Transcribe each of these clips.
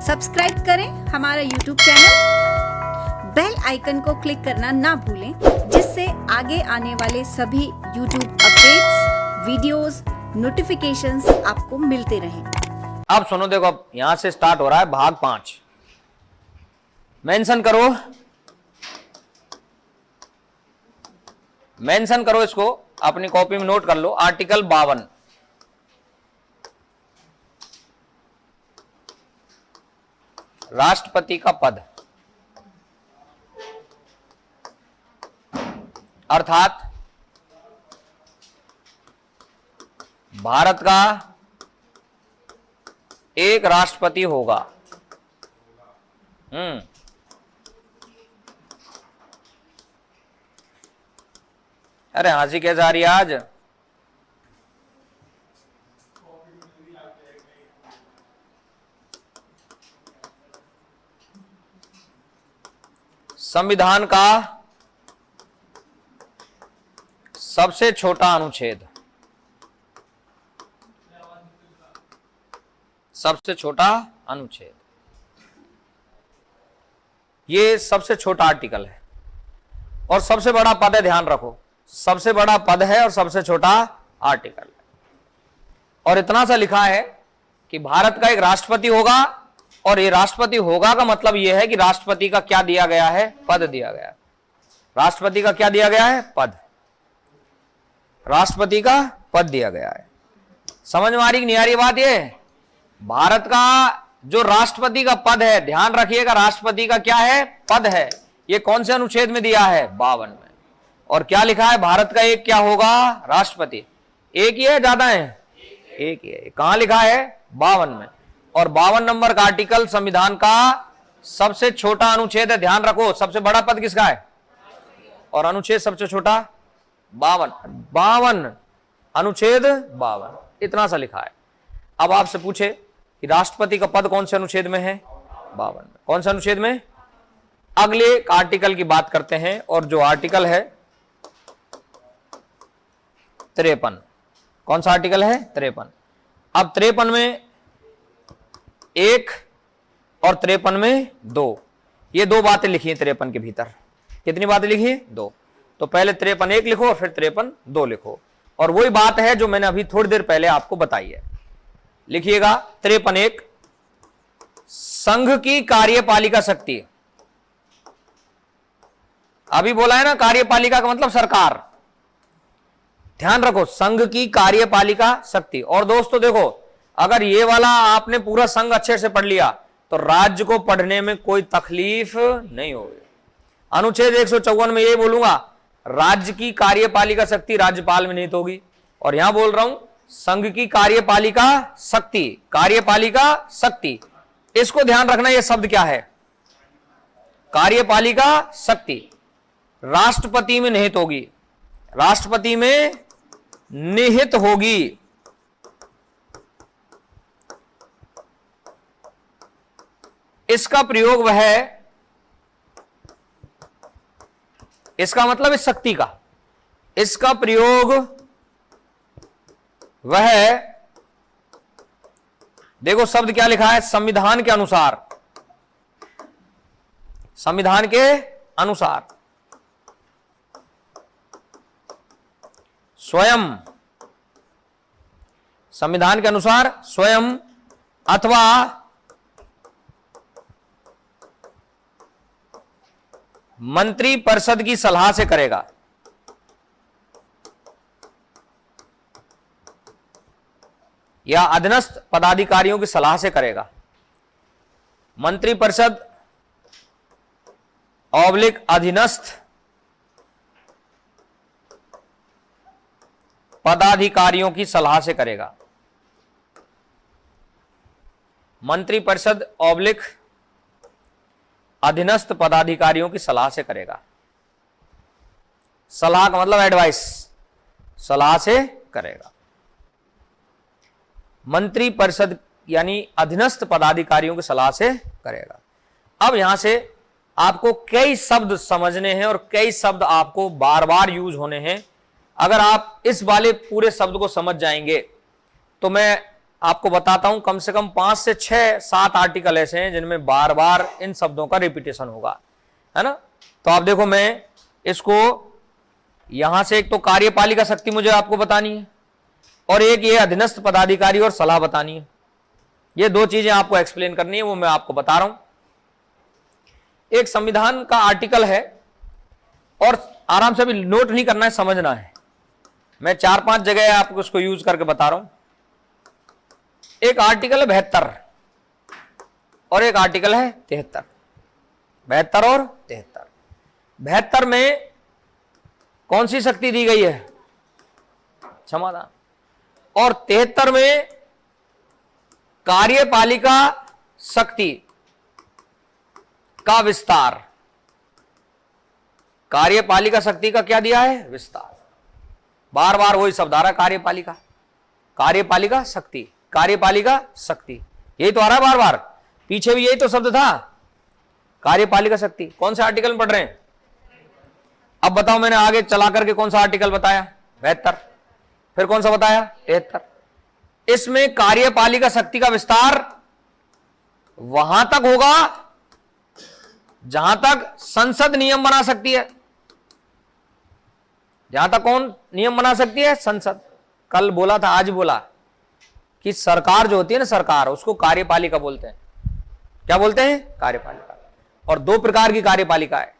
Subscribe करें हमारा YouTube channel, bell icon को क्लिक करना ना भूलें, जिससे आगे आने वाले सभी YouTube अपडेट्स, वीडियोस, नोटिफिकेशंस आपको मिलते रहें। अब सुनो, देखो अब यहां से स्टार्ट हो रहा है भाग 5। मेंशन करो, मेंशन करो, इसको अपनी कॉपी में नोट कर लो। आर्टिकल 52, राष्ट्रपति का पद, अर्थात भारत का एक राष्ट्रपति होगा। अरे हंसी कैसे आ रही है आज? संविधान का सबसे छोटा अनुच्छेद, सबसे छोटा अनुच्छेद, ये सबसे छोटा आर्टिकल है और सबसे बड़ा पद है। ध्यान रखो, सबसे बड़ा पद है और सबसे छोटा आर्टिकल है। और इतना सा लिखा है कि भारत का एक राष्ट्रपति होगा, और ये राष्ट्रपति होगा का मतलब यह है कि राष्ट्रपति का क्या दिया गया है? पद दिया गया है। राष्ट्रपति का क्या दिया गया है? पद। राष्ट्रपति का पद दिया गया है। समझ में आ रही कि नहीं आ रही बात? ये भारत का जो राष्ट्रपति का पद है, ध्यान रखिएगा, राष्ट्रपति का क्या है? पद है। ये कौन से अनुच्छेद में दिया है? 52 में। और क्या लिखा है? भारत का एक क्या होगा? राष्ट्रपति। एक ही है, ज्यादा है? एक ही है। कहां लिखा है? 52 में। और 52 नंबर का आर्टिकल संविधान का सबसे छोटा अनुच्छेद है। ध्यान रखो, सबसे बड़ा पद किसका है? और अनुच्छेद सबसे छोटा 52। अनुच्छेद 52, इतना सा लिखा है। अब आपसे पूछे कि राष्ट्रपति का पद कौन से अनुच्छेद में है? 52 में। कौन से अनुच्छेद में? अगले आर्टिकल की बात करते हैं, और जो आर्टिकल है 53। कौन सा आर्टिकल है? 53। अब 53 में 1 और 53 में 2, ये दो बातें लिखी हैं 53 के भीतर। कितनी बातें लिखी हैं? 2। तो पहले 53 1 लिखो और फिर 53 2 लिखो, और वही बात है जो मैंने अभी थोड़ी देर पहले आपको बताई है। लिखिएगा 53 1, संघ की कार्यपालिका शक्ति। अभी बोला है ना, कार्यपालिका का मतलब सरकार। ध्यान रखो, संघ की कार्यपालिका शक्ति। और दोस्तों देखो, अगर ये वाला आपने पूरा संघ अच्छे से पढ़ लिया तो राज्य को पढ़ने में कोई तकलीफ नहीं होगी। अनुच्छेद 154 में ये बोलूंगा, राज्य की कार्यपालिका शक्ति राज्यपाल में निहित होगी। और यहां बोल रहा हूं संघ की कार्यपालिका शक्ति, कार्यपालिका शक्ति। इसको ध्यान रखना, यह शब्द क्या है? कार्यपालिका शक्ति राष्ट्रपति में निहित होगी, राष्ट्रपति में निहित होगी। इसका प्रयोग वह है, इसका मतलब इस शक्ति का, इसका प्रयोग वह है, देखो शब्द क्या लिखा है? संविधान के अनुसार, संविधान के अनुसार स्वयं, संविधान के अनुसार स्वयं अथवा मंत्री परिषद की सलाह से करेगा। या अधीनस्थ पदाधिकारियों की सलाह से करेगा। मंत्री परिषद ऑब्लिक अधीनस्थ पदाधिकारियों की सलाह से करेगा। मंत्री परिषद ऑब्लिक अधीनस्थ पदाधिकारियों की सलाह से करेगा। सलाह का मतलब एडवाइस, सलाह से करेगा। मंत्री परिषद यानी अधीनस्थ पदाधिकारियों की सलाह से करेगा। अब यहां से आपको कई शब्द समझने हैं और कई शब्द आपको बार बार यूज होने हैं। अगर आप इस वाले पूरे शब्द को समझ जाएंगे तो मैं आपको बताता हूं, कम से कम 5 से 6 7 आर्टिकल ऐसे हैं जिनमें बार बार इन शब्दों का रिपीटेशन होगा, है ना। तो आप देखो, मैं इसको यहां से, एक तो कार्यपालिका शक्ति मुझे आपको बतानी है, और एक ये अधीनस्थ पदाधिकारी और सलाह बतानी है। ये 2 चीजें आपको एक्सप्लेन करनी है, वो मैं आपको बता रहा हूं। एक संविधान का आर्टिकल है, और आराम से अभी नोट नहीं करना है, समझना है। मैं 4-5 जगह आपको उसको यूज करके बता रहा हूं। एक आर्टिकल है 72 और एक आर्टिकल है 73। 72 और 73। 72 में कौन सी शक्ति दी गई है? क्षमादान। और 73 में कार्यपालिका शक्ति का विस्तार। कार्यपालिका शक्ति का क्या दिया है? विस्तार। बार बार वही शब्द आ रहा है, कार्यपालिका, कार्यपालिका शक्ति, कार्यपालिका शक्ति, यही तो आ रहा है बार बार। पीछे भी यही तो शब्द था, कार्यपालिका शक्ति। कौन से आर्टिकल में पढ़ रहे हैं? अब बताओ, मैंने आगे चला करके कौन सा आर्टिकल बताया? 72। फिर कौन सा बताया? 73। इसमें कार्यपालिका शक्ति का विस्तार वहां तक होगा जहां तक संसद नियम बना सकती है। जहां तक कौन नियम बना सकती है? संसद। कल बोला था, आज बोला कि सरकार जो होती है ना, सरकार, उसको कार्यपालिका बोलते हैं। क्या बोलते हैं? कार्यपालिका। और 2 प्रकार की कार्यपालिका है,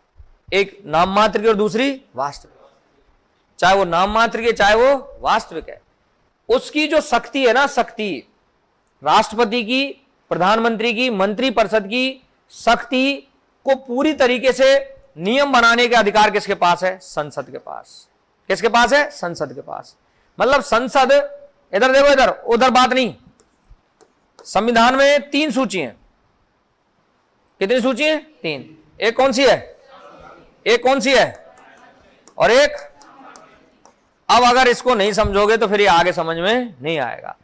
एक नाम मात्र की और दूसरी वास्तविक। चाहे वो नाम मात्र की, चाहे वो वास्तविक है, उसकी जो शक्ति है ना, शक्ति, राष्ट्रपति की, प्रधानमंत्री की, मंत्रिपरिषद की शक्ति को पूरी तरीके से नियम बनाने के अधिकार किसके पास है? संसद के पास। किसके पास है? संसद के पास। मतलब संसद, इधर देखो, इधर उधर बात नहीं। संविधान में 3 सूची हैं। कितनी सूची है? 3। एक कौन सी है? एक कौन सी है? और एक, अब अगर इसको नहीं समझोगे तो फिर ये आगे समझ में नहीं आएगा।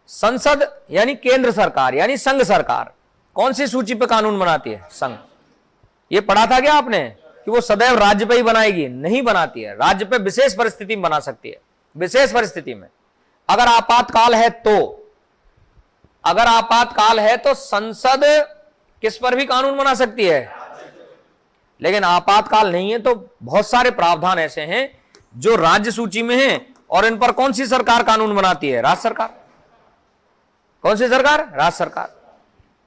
संसद यानी केंद्र सरकार, यानी संघ सरकार कौन सी सूची पे कानून बनाती है? संघ। ये पढ़ा था क्या आपने कि वो सदैव राज्य पे ही बनाएगी? नहीं बनाती है, राज्य पे विशेष परिस्थिति में बना सकती है। विशेष परिस्थिति में, अगर आपातकाल है तो, अगर आपातकाल है तो संसद किस पर भी कानून बना सकती है। लेकिन आपातकाल नहीं है तो बहुत सारे प्रावधान ऐसे हैं जो राज्य सूची में हैं, और इन पर कौन सी सरकार कानून बनाती है? राज्य सरकार। कौन सी सरकार? राज्य सरकार।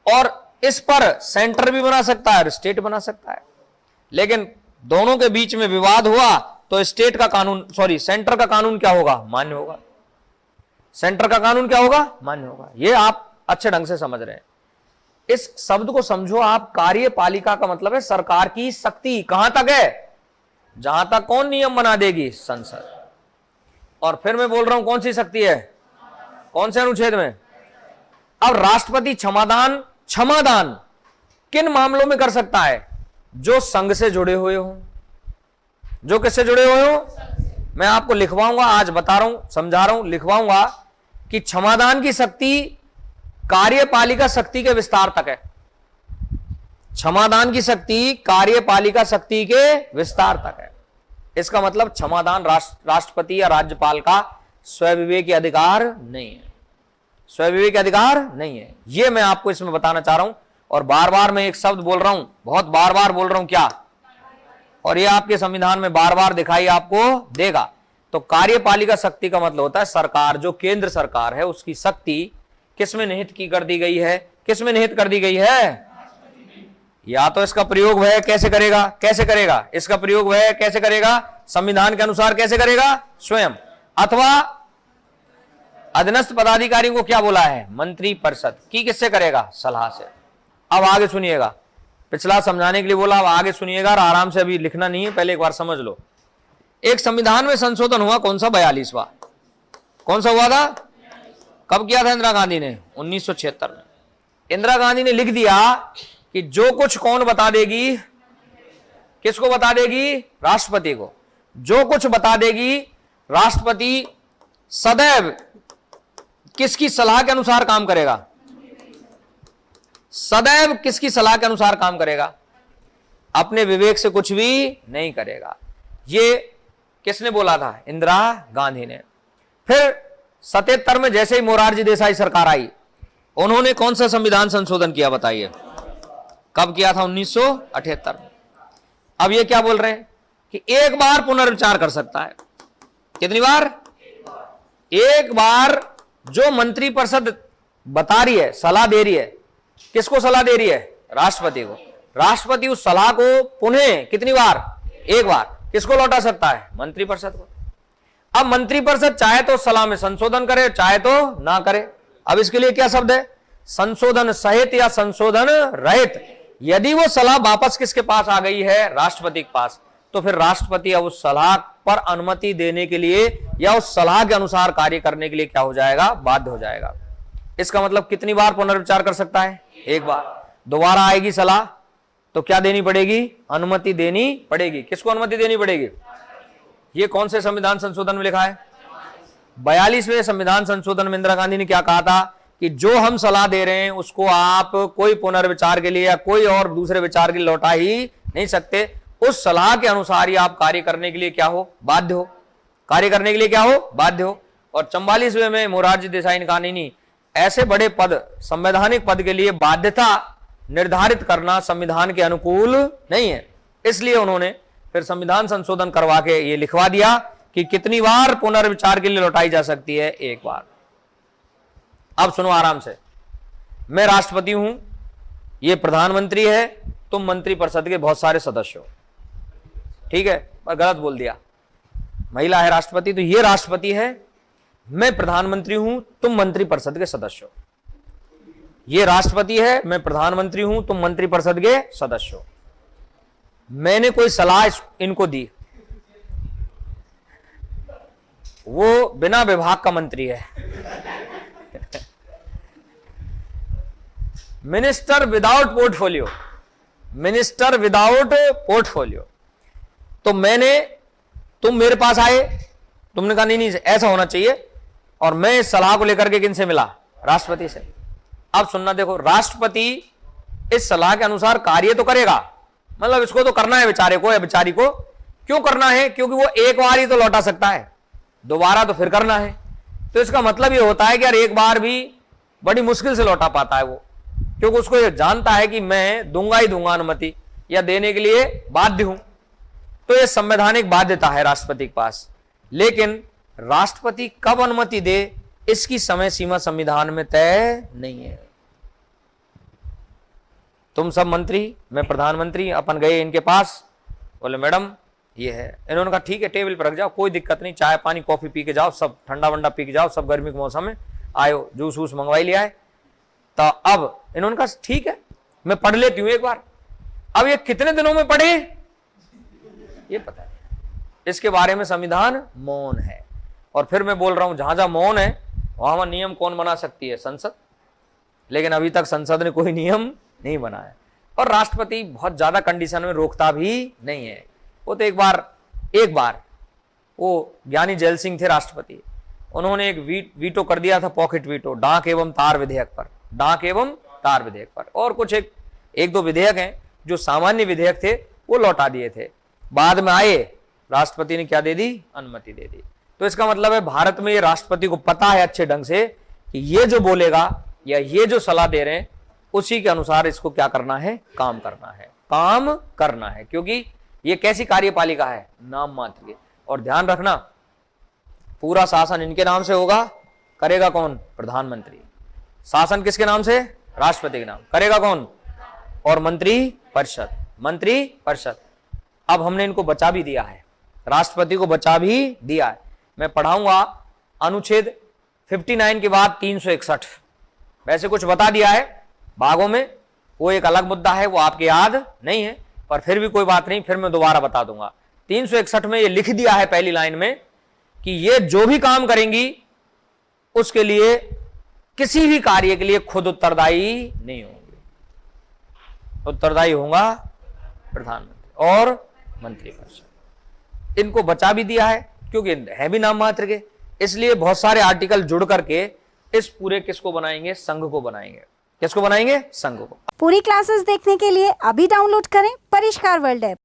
और इस पर सेंटर भी बना सकता है और स्टेट बना सकता है। लेकिन दोनों के बीच में विवाद हुआ तो स्टेट का कानून, सॉरी, सेंटर का कानून क्या होगा? मान्य होगा। सेंटर का कानून क्या होगा? मान्य होगा। ये आप अच्छे ढंग से समझ रहे हैं। इस शब्द को समझो आप। कार्यपालिका का मतलब है सरकार की शक्ति। कहां तक है? जहां तक कौन नियम बना देगी? संसद। और फिर मैं बोल रहा हूं, कौन सी शक्ति है? कौन से अनुच्छेद में? अब राष्ट्रपति क्षमादान, क्षमादान किन मामलों में कर सकता है? जो संघ से जुड़े हुए हो। जो किससे जुड़े हुए हो? मैं आपको लिखवाऊंगा, आज बता रहा हूं, समझा रहा हूं, लिखवाऊंगा कि क्षमादान की शक्ति कार्यपालिका शक्ति के विस्तार तक है। क्षमादान की शक्ति कार्यपालिका शक्ति के विस्तार तक है। इसका मतलब क्षमादान राष्ट्रपति या राज्यपाल का स्वविवेक अधिकार नहीं है। स्वविवेक अधिकार नहीं है, यह मैं आपको इसमें बताना चाह रहा हूं। और बार बार मैं एक शब्द बोल रहा हूं, बहुत बार बार बोल रहा हूं, क्या? और यह आपके संविधान में बार बार दिखाई आपको देगा। तो कार्यपालिका शक्ति का मतलब होता है सरकार, जो केंद्र सरकार है उसकी शक्ति किसमें निहित की कर दी गई है? किसमें निहित कर दी गई है? या तो इसका प्रयोग वह कैसे करेगा? कैसे करेगा? इसका प्रयोग वह कैसे करेगा? संविधान के अनुसार कैसे करेगा? स्वयं। अथवा अधीनस्थ पदाधिकारियों को क्या बोला है? मंत्री परिषद की किससे करेगा? सलाह से। अब आगे सुनिएगा, पिछला समझाने के लिए बोला, अब आगे सुनिएगा और आराम से, अभी लिखना नहीं है, पहले एक बार समझ लो। एक संविधान में संशोधन हुआ, कौन सा? 42वां। कौन सा हुआ था? कब किया था इंदिरा गांधी ने? 1976 में। इंदिरा गांधी ने लिख दिया कि जो कुछ कौन बता देगी? किसको बता देगी? राष्ट्रपति को। जो कुछ बता देगी राष्ट्रपति सदैव किसकी सलाह के अनुसार काम करेगा? सदैव किसकी सलाह के अनुसार काम करेगा? अपने विवेक से कुछ भी नहीं करेगा। ये किसने बोला था? इंदिरा गांधी ने। फिर 77 में जैसे ही मोरारजी देसाई सरकार आई, उन्होंने कौन सा संविधान संशोधन किया बताइए? कब किया था? 1978 में। अब ये क्या बोल रहे हैं कि एक बार पुनर्विचार कर सकता है। कितनी बार? एक बार। जो मंत्रिपरिषद बता रही है, सलाह दे रही है, किसको सलाह दे रही है? राष्ट्रपति को। राष्ट्रपति उस सलाह को पुनः कितनी बार? एक बार। किसको लौटा सकता है? मंत्रिपरिषद को। अब मंत्रिपरिषद चाहे तो सलाह में संशोधन करे, चाहे तो ना करे। अब इसके लिए क्या शब्द है? संशोधन सहित या संशोधन रहित। यदि वो सलाह वापस किसके पास आ गई है? राष्ट्रपति के पास, तो फिर राष्ट्रपति अब उस सलाह पर अनुमति देने के लिए या उस सलाह के अनुसार कार्य करने के लिए क्या हो जाएगा? बाध्य हो जाएगा। इसका मतलब कितनी बार पुनर्विचार कर सकता है? एक बार। दोबारा आएगी सलाह तो क्या देनी पड़ेगी? अनुमति देनी पड़ेगी। किसको अनुमति देनी पड़ेगी? ये कौन से संविधान संशोधन में लिखा है? 42वें संविधान संशोधन में इंदिरा गांधी ने क्या कहा था कि जो हम सलाह दे रहे हैं उसको आप कोई पुनर्विचार के लिए या कोई और दूसरे विचार के लिए लौटा ही नहीं सकते। उस सलाह के अनुसार ही आप कार्य करने के लिए क्या हो? बाध्य हो। कार्य करने के लिए क्या हो? बाध्य हो। और 44वें में मोरारजी देसाई ने कहा नहीं, ऐसे बड़े पद, संवैधानिक पद के लिए बाध्यता निर्धारित करना संविधान के अनुकूल नहीं है। इसलिए उन्होंने फिर संविधान संशोधन करवा के ये लिखवा दिया कि कितनी बार पुनर्विचार के लिए लौटाई जा सकती है? एक बार। अब सुनो आराम से। मैं राष्ट्रपति हूं, ये प्रधानमंत्री है, तुम मंत्रिपरिषद के बहुत सारे सदस्य हो, ठीक है? पर गलत बोल दिया, महिला है राष्ट्रपति, तो ये राष्ट्रपति है, मैं प्रधानमंत्री हूं, तुम मंत्रिपरिषद के सदस्य हो। ये राष्ट्रपति है, मैं प्रधानमंत्री हूं, तुम मंत्रिपरिषद के सदस्य हो। मैंने कोई सलाह इनको दी, वो बिना विभाग का मंत्री है, minister without portfolio, minister without portfolio. तो तुम मेरे पास आए, तुमने कहा नहीं ऐसा होना चाहिए, और मैं इस सलाह को लेकर के किनसे मिला? राष्ट्रपति से। अब सुनना, देखो, राष्ट्रपति इस सलाह के अनुसार कार्य तो करेगा, मतलब इसको तो करना है बेचारे को या बेचारी को। क्यों करना है? क्योंकि वो एक बार ही तो लौटा सकता है, दोबारा तो फिर करना है। तो इसका मतलब ये होता है कि यार एक बार भी बड़ी मुश्किल से लौटा पाता है वो, क्योंकि उसको ये जानता है कि मैं दूंगा ही दूंगा अनुमति, या देने के लिए बाध्य हूं। तो ये संवैधानिक बाध्यता है राष्ट्रपति के पास। लेकिन राष्ट्रपति कब अनुमति दे, इसकी समय सीमा संविधान में तय नहीं है। तुम सब मंत्री, मैं प्रधानमंत्री, अपन गए इनके पास, बोले मैडम ये है। इन्होंने कहा ठीक है, टेबल पर रख जाओ, कोई दिक्कत नहीं, चाय पानी कॉफी पी के जाओ, सब ठंडा वंडा पी के जाओ, सब गर्मी के मौसम में आयो, जूस वूस मंगवाई लिया है। तो अब इन्होंने कहा ठीक है, मैं पढ़ लेती हूं एक बार। अब ये कितने दिनों में पढ़े ये पता नहीं, इसके बारे में संविधान मौन है। और फिर मैं बोल रहा हूं, जहां जहां मौन है वहां नियम कौन बना सकती है? संसद। लेकिन अभी तक संसद ने कोई नियम नहीं बनाया, और राष्ट्रपति बहुत ज्यादा कंडीशन में रोकता भी नहीं है। वो तो एक बार वो ज्ञानी जैल सिंह थे राष्ट्रपति, उन्होंने एक वीटो कर दिया था, पॉकेट वीटो, डाक एवं तार विधेयक पर, डाक एवं तार विधेयक पर। और कुछ एक दो विधेयक हैं जो सामान्य विधेयक थे, वो लौटा दिए थे। बाद में आए, राष्ट्रपति ने क्या दे दी? अनुमति दे दी। तो इसका मतलब है भारत में ये राष्ट्रपति को पता है अच्छे ढंग से कि ये जो बोलेगा या ये जो सलाह दे रहे हैं उसी के अनुसार इसको क्या करना है? काम करना है। क्योंकि ये कैसी कार्यपालिका है? नाम मात्र की। और ध्यान रखना, पूरा शासन इनके नाम से होगा, करेगा कौन? प्रधानमंत्री। शासन किसके नाम से? राष्ट्रपति के नाम। करेगा कौन? और मंत्रिपरिषद। अब हमने इनको बचा भी दिया है, राष्ट्रपति को बचा भी दिया है। मैं पढ़ाऊंगा अनुच्छेद 59 के बाद 361, वैसे कुछ बता दिया है भागों में, वो एक अलग मुद्दा है, वो आपके याद नहीं है, पर फिर भी कोई बात नहीं, फिर मैं दोबारा बता दूंगा। 361 में ये लिख दिया है पहली लाइन में कि ये जो भी काम करेंगी उसके लिए, किसी भी कार्य के लिए खुद उत्तरदायी नहीं होंगे, उत्तरदायी होगा प्रधानमंत्री और मंत्रिपरिषद। इनको बचा भी दिया है क्योंकि है भी नाम मात्र के, इसलिए बहुत सारे आर्टिकल जुड़ करके इस पूरे किसको बनाएंगे? संघ को बनाएंगे। किसको बनाएंगे? संघ को। पूरी क्लासेस देखने के लिए अभी डाउनलोड करें परिष्कार वर्ल्ड ऐप।